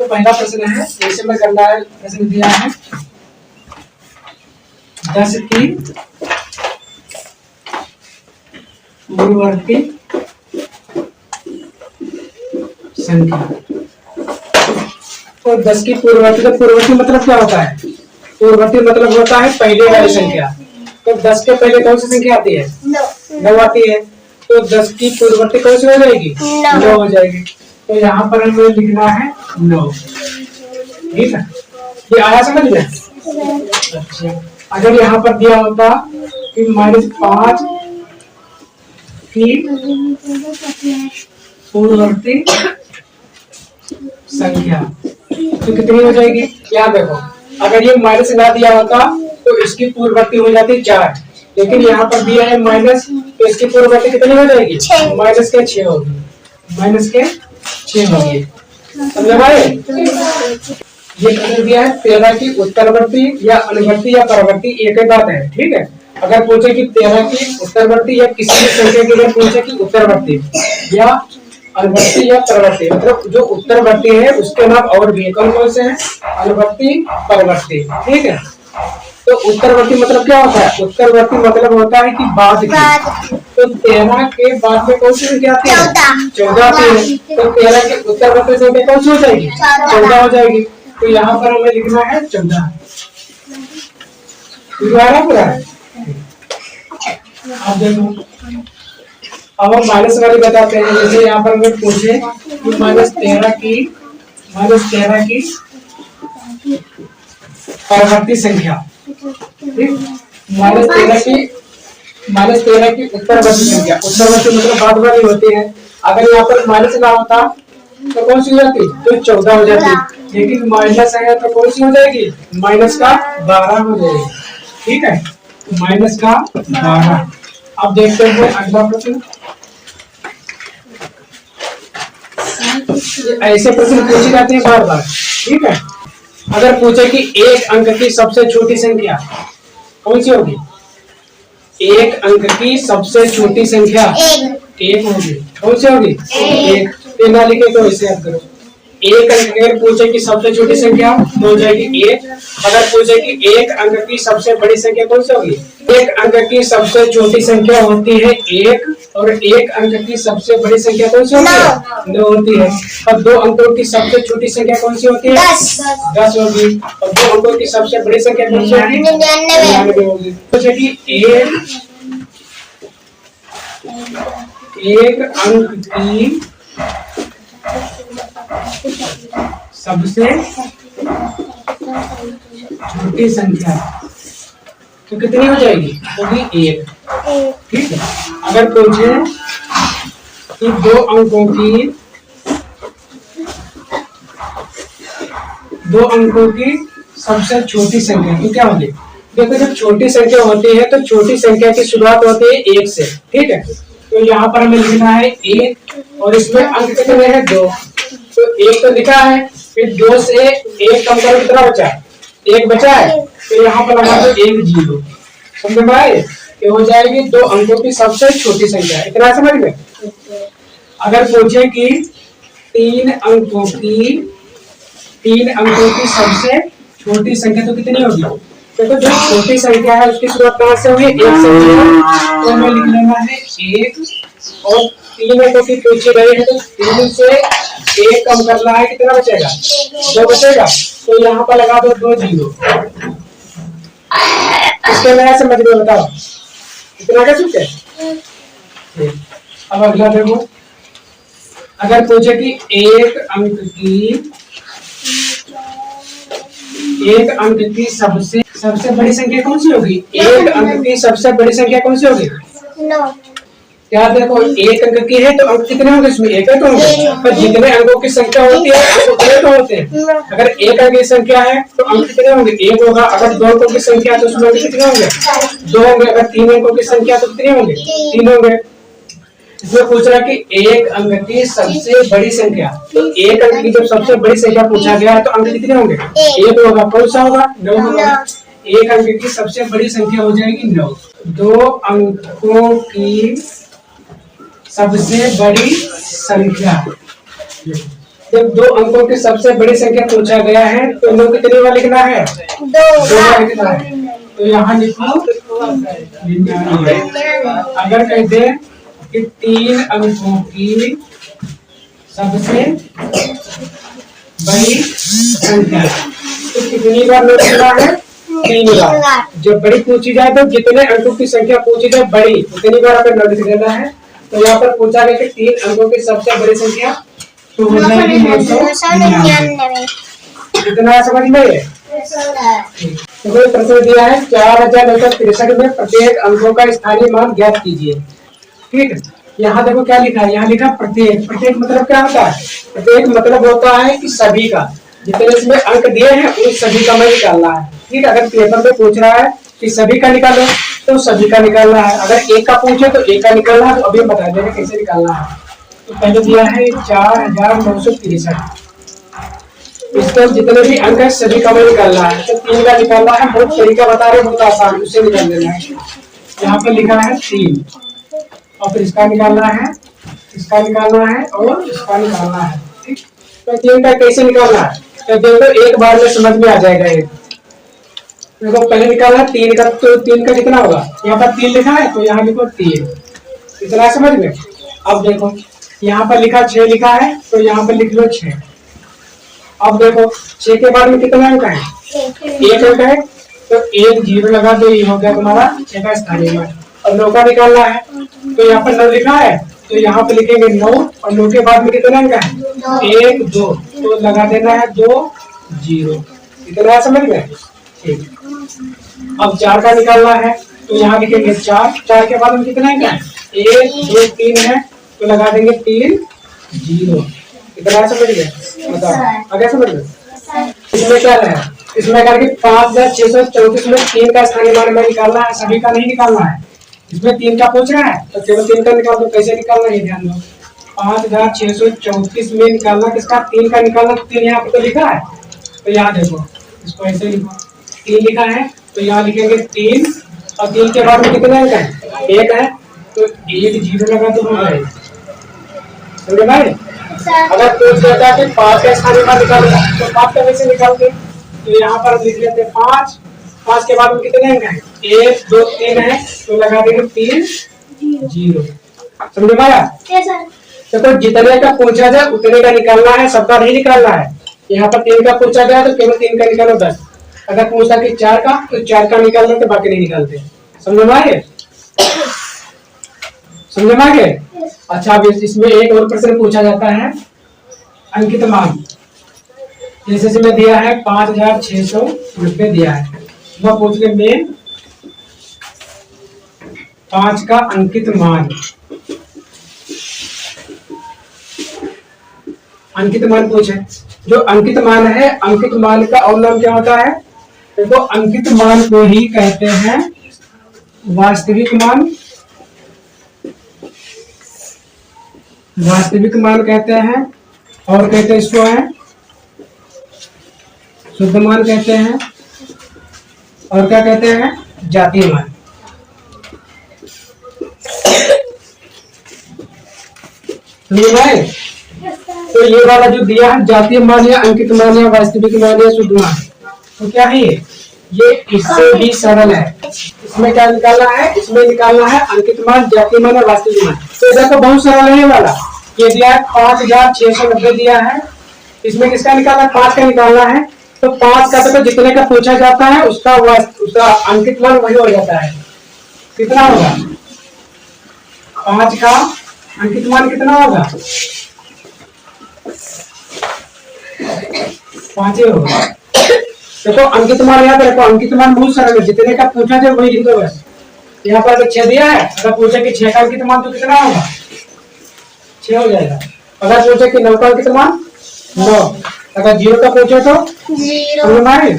देखो पहला प्रश्न है, ऐसे में करना है। प्रश्न दिया है 10 की पूर्ववर्ती संख्या। तो 10 की पूर्ववर्ती, तो पूर्ववर्ती मतलब क्या होता है? पूर्ववर्ती मतलब होता है पहले वाली संख्या। तो 10 के पहले कौन सी संख्या आती है? 9 आती है। तो 10 की पूर्ववर्ती कौन सी हो जाएगी? 9 हो जाएगी। तो यहाँ पर हमें लिखना है 9। ठीक है, ये आया समझ में? अच्छा, अगर यहाँ पर दिया होता कि -5 की पूर्ववर्ती संख्या तो कितनी हो जाएगी? याद देखो, अगर ये माइनस ना दिया होता तो इसकी पूर्ववर्ती हो जाती 4, लेकिन यहाँ पर दिया है माइनस, तो इसकी पूर्ववर्ती कितनी हो जाएगी? माइनस के 6 होगी। माइनस के 6 होगी। समझ आए? ये प्रश्न दिया है 13 की उत्तरवर्ती या अनुवर्ती या परवर्ती, एक ही बात है। ठीक है, अगर पूछे कि 13 की उत्तरवर्ती या किसी भी संख्या के लिए पूछे कि उत्तरवर्ती या अनुवर्ती या परवर्ती, मतलब जो उत्तरवर्ती है उसके नाम और भी कौन कौन से हैं? अनुवर्ती, परवर्ती। ठीक है, तो उत्तरवर्ती मतलब क्या होता है? उत्तरवर्ती मतलब होता है कि बाद की। तो 13 के बाद में कौन सी संख्या आती है? 14 आती है। तो 13 के उत्तरवर्ती संख्या कौन सी हो जाएगी? 14 हो जाएगी। तो यहाँ पर हमें लिखना है 14। दोबारा पूरा आप देखो, अब हम माइनस वाली बताते हैं। जैसे यहाँ पर हमें पूछे कि -13 की परवर्ती संख्या। ठीक, -13 की उत्तरवर्ती संख्या। उत्तरवर्ती मतलब बाद वाली होती है। अगर यहाँ पर माइनस ना होता तो कौन सी हो जाती? तो 14 हो जाती। लेकिन माइनस है तो कौन सी हो जाएगी? माइनस का 12 हो जाएगी। ठीक है, माइनस का 12। अब देखते हैं अगला प्रश्न। ऐसे प्रश्न पूछे जाते हैं बार बार। ठीक है, अगर पूछे कि एक अंक की सबसे छोटी संख्या कौन सी होगी? एक अंक की सबसे छोटी संख्या 1 होगी। कौन सी होगी? 1। ना लिखे तो इसे याद करो। एक अंक अगर पूछे कि सबसे छोटी संख्या तो हो जाएगी 1। अगर पूछे कि एक अंक की सबसे बड़ी संख्या कौन सी होगी? एक अंक की सबसे छोटी संख्या होती है 1, और एक अंक की सबसे बड़ी संख्या कौन सी होती है? 9 होती है। और 2 अंकों की सबसे छोटी संख्या कौन सी होती है? 10 होगी। और 2 अंकों की सबसे बड़ी संख्या कौन सी होगी? 99 होगी। पूछे कि एक अंक की सबसे छोटी संख्या तो कितनी हो जाएगी? होगी 1। ठीक है, अगर पूछे कि 2 अंकों की सबसे छोटी संख्या तो क्या होगी? देखो, जब छोटी संख्या होती है तो छोटी संख्या की शुरुआत होती है 1 से। ठीक है, तो यहाँ पर हमें लिखना है 1, और इसमें अंक कितने हैं? 2। तो 1 तो लिखा है, फिर 2 से 1 कम करो, कितना बचा? 1 बचा है। तो यहाँ पर लगा दो 1 0। समझ में आए? ये हो जाएगी 2 अंकों की सबसे छोटी संख्या। इतना समझ में? अगर पूछे कि 3 अंकों की सबसे छोटी संख्या तो कितनी होगी? देखो, जो छोटी संख्या है उसकी शुरुआत कहाँ से हुई? 1 से। तो हमें लिख लेना है 1, और 3 अंकों की पूछी गई है तो 3 से 1 कम करना है, कितना बचेगा? 2 बचेगा। तो यहाँ पर लगा दो 2 0। इसके नया समझ में बताओ, इतना क्या चुके? अब अगला देखो, अगर पूछे कि एक अंक की सबसे बड़ी संख्या कौन सी होगी? एक अंक की सबसे बड़ी संख्या कौन सी होगी? 9। क्या देखो, एक अंक की है तो अंक कितने होंगे इसमें? एक तो होंगे, पर जितने अंकों की संख्या होती है उतने तो होते हैं। अगर एक अंक की संख्या है तो अंक कितने होंगे? 1 होगा। अगर 2 अंकों की संख्या है तो उसमें अंक कितने होंगे? 2 होंगे। अगर 3 अंकों की संख्या तो कितने होंगे? 3 होंगे। इसमें पूछ रहा कि एक अंक की सबसे बड़ी संख्या, तो एक अंक की जब सबसे बड़ी संख्या पूछा गया तो अंक कितने होंगे? 1 होगा। कौन सा होगा? 9 होगा। एक अंक की सबसे बड़ी संख्या हो जाएगी 9। 2 अंकों की सबसे बड़ी संख्या, जब दो अंकों की सबसे बड़ी संख्या पूछा गया है तो नो कितने बार लिखना है? 2 बार लिखना है। तो यहाँ लिखो 99। अगर कहते हैं कि 3 अंकों की सबसे बड़ी संख्या तो कितनी बार नो लिखना है? 3 बार। जब बड़ी पूछी जाए तो जितने अंकों की संख्या पूछी जाए बड़ी उतनी बार हमें नो लिख देना है। तो यहाँ पर पूछा गया कि 3 अंकों की सबसे बड़ी संख्या तो हो जाएगी 999। कितना समझ में? तो प्रश्न दिया है 4963 में प्रत्येक अंकों का स्थानीय मान ज्ञात कीजिए। ठीक, यहाँ देखो क्या लिखा है, यहाँ लिखा प्रत्येक। प्रत्येक मतलब क्या होता है? प्रत्येक मतलब होता है कि सभी का, जितने इसमें अंक दिए हैं उन सभी का मैं निकालना है। ठीक, अगर पेपर में पूछ रहा है कि सभी का निकालो तो सभी का निकालना है। अगर एक का पूछे तो एक का निकालना है। तो अभी बता देंगे कैसे निकालना है। तो पहले दिया है 4963, इसके जितने भी अंक है सभी का मैं निकालना है। तो 3 का निकालना है, बहुत तरीका बता रहे, बहुत आसान, उससे निकाल देना है। यहाँ पे लिखा है 3 और फिर इसका निकालना है, इसका निकालना है और इसका निकालना है। ठीक, तो 3 का कैसे निकालना है तो देखो एक बार में समझ में आ जाएगा। एक देखो पहले निकालना है 3 का, तो 3 का कितना होगा? यहाँ पर 3 लिखा है तो यहाँ लिखो 3, इतना समझ में। अब देखो यहाँ पर लिखा 6 लिखा है तो यहाँ पर लिख लो 6। अब देखो 6 के बाद में कितना अंक है? 1 अंक है तो 1 0 लगा दो, ये हो गया तुम्हारा 6 का स्थानीय मान। और 9 का निकालना है तो यहाँ पर 9 लिखा है तो यहाँ पे लिखेंगे 9 और 9 के बाद में कितना अंक है? 1 2, तो लगा देना है 2 0। इतना समझ में? ठीक, अब 4 का निकालना है तो यहाँ लिखेंगे 4, 4 के बाद में कितना अंक है? 1 2 3 है तो लगा देंगे 3 0। इतना समझ गए? बताओ आगे समझ गए? इसमें क्या है? इसमें करके 5634 में 3 का स्थानीय मान में निकालना है, सभी का नहीं निकालना है। इसमें 3 का पूछ रहा है तो केवल 3 का निकाल दो। कैसे निकालना है ध्यान दो। 5634 में निकालना किसका? 3 का निकालना। 3 यहाँ पे तो लिखा है तो यहाँ देखो, इसको ऐसे लिखो, 3 लिखा है तो यहाँ लिखेंगे 3 और 3 के बाद में कितने अंक है? 1 है तो 1 0 लगा दो, हो जाएगा। समझे भाई? अगर पूछ देता है कि 5 का स्थानीय मान निकालना तो 5 का कैसे निकालते? तो यहाँ पर लिख लेते हैं 5, 5 के बाद में कितने अंक हैं? 1 2 3 है तो लगा देंगे 3 0। समझे भाया? तो जितने का पूछा जाए उतने का निकालना है, सबका नहीं निकालना है। यहाँ पर 3 का पूछा गया तो केवल 3 का निकालो 10। अगर पूछा कि 4 का तो 4 का निकालना तो बाकी नहीं निकालते। समझ में आगे? समझ में आगे? अच्छा, अब इसमें एक और प्रश्न पूछा जाता है अंकित मान। जैसे इसमें दिया है 5690 दिया है, वह पूछने में 5 का अंकित मान, अंकित मान पूछे। जो अंकित मान है, अंकित मान का और नाम क्या होता है? देखो अंकित मान को ही कहते हैं वास्तविक मान, वास्तविक मान कहते हैं, और कहते हैं इसको है शुद्ध मान कहते हैं, और क्या कहते हैं? जातीय मान। समझे भाई? तो ये वाला जो दिया है जातीय मान या अंकित मान या वास्तविक मान या शुद्ध मान, तो क्या है ये इससे भी सरल है। इसमें क्या निकालना है? इसमें निकालना है अंकित मान, जातीय मान और वास्तविक मान। तो देखो बहुत सरल है ये वाला। ये दिया है 5690 दिया है, इसमें किसका निकालना है? 5 का निकालना है। तो 5 का तो जितने का पूछा जाता है उसका अंकित मान वही हो जाता है। कितना होगा? 5 का अंकित मान कितना होगा? 5 ही होगा। देखो अंकित मान याद रखो, अंकित मान बहुत सरल है, जितने का पूछा जाए वही लिख दो बस। यहाँ पर अगर 6 दिया है, अगर पूछे कि 6 का अंकित मान तो कितना होगा? 6 हो जाएगा। अगर पूछे कि 9 का अंकित मान 9, अगर 0 का पूछे तो 0।